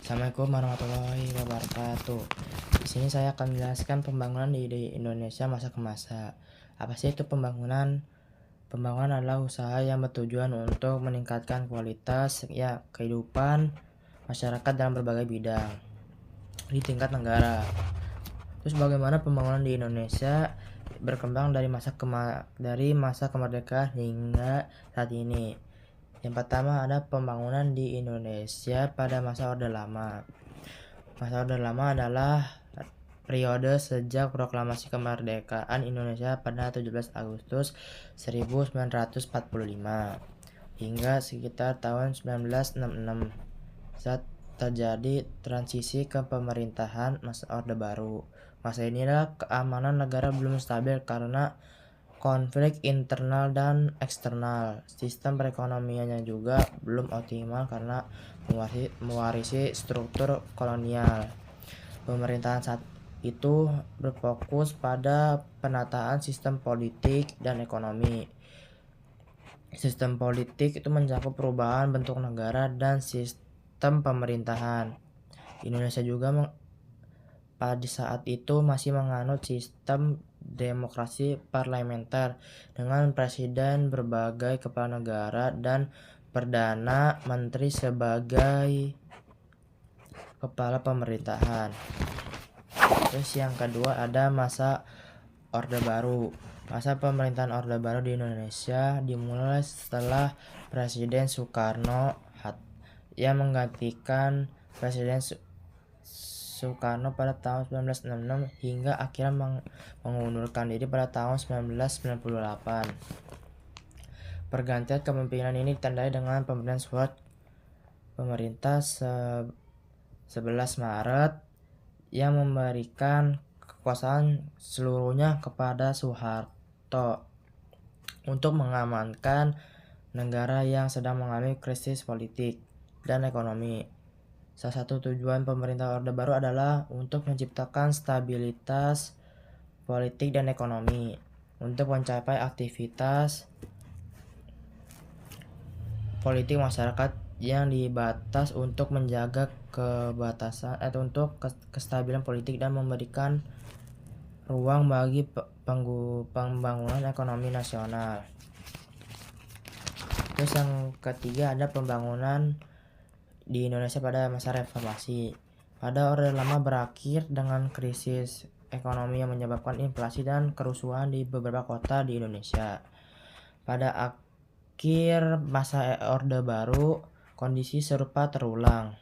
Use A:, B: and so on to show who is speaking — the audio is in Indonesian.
A: Assalamualaikum warahmatullahi wabarakatuh. Di sini saya akan menjelaskan pembangunan di Indonesia masa ke masa. Apa sih itu pembangunan? Pembangunan adalah usaha yang bertujuan untuk meningkatkan kualitas kehidupan masyarakat dalam berbagai bidang di tingkat negara. Terus bagaimana pembangunan di Indonesia berkembang dari masa kemerdekaan hingga saat ini? Yang pertama ada pembangunan di Indonesia pada masa Orde Lama. Masa Orde Lama adalah periode sejak proklamasi kemerdekaan Indonesia pada 17 Agustus 1945 hingga sekitar tahun 1966 saat terjadi transisi ke pemerintahan masa Orde Baru. Masa inilah keamanan negara belum stabil karena konflik internal dan eksternal. Sistem perekonomiannya juga belum optimal karena mewarisi struktur kolonial. Pemerintahan saat itu berfokus pada penataan sistem politik dan ekonomi. Sistem politik itu mencakup perubahan bentuk negara dan sistem pemerintahan. Indonesia juga pada saat itu masih menganut sistem demokrasi parlementer dengan presiden berbagai kepala negara dan perdana menteri sebagai kepala pemerintahan. Terus yang kedua ada masa Orde Baru. Masa pemerintahan Orde Baru di Indonesia dimulai setelah Presiden Soekarno yang menggantikan Presiden Soekarno pada tahun 1966 hingga akhirnya mengundurkan diri pada tahun 1998. Pergantian kepemimpinan ini ditandai dengan pemberian surat pemerintah 11 Maret yang memberikan kekuasaan seluruhnya kepada Soeharto untuk mengamankan negara yang sedang mengalami krisis politik dan ekonomi. Salah satu tujuan pemerintah Orde Baru adalah untuk menciptakan stabilitas politik dan ekonomi untuk mencapai aktivitas politik masyarakat yang dibatas untuk menjaga kestabilan politik dan memberikan ruang bagi pembangunan ekonomi nasional. Terus yang ketiga ada pembangunan di Indonesia pada masa reformasi. Pada Orde Lama berakhir dengan krisis ekonomi yang menyebabkan inflasi dan kerusuhan di beberapa kota di Indonesia. Pada akhir masa Orde Baru, kondisi serupa terulang.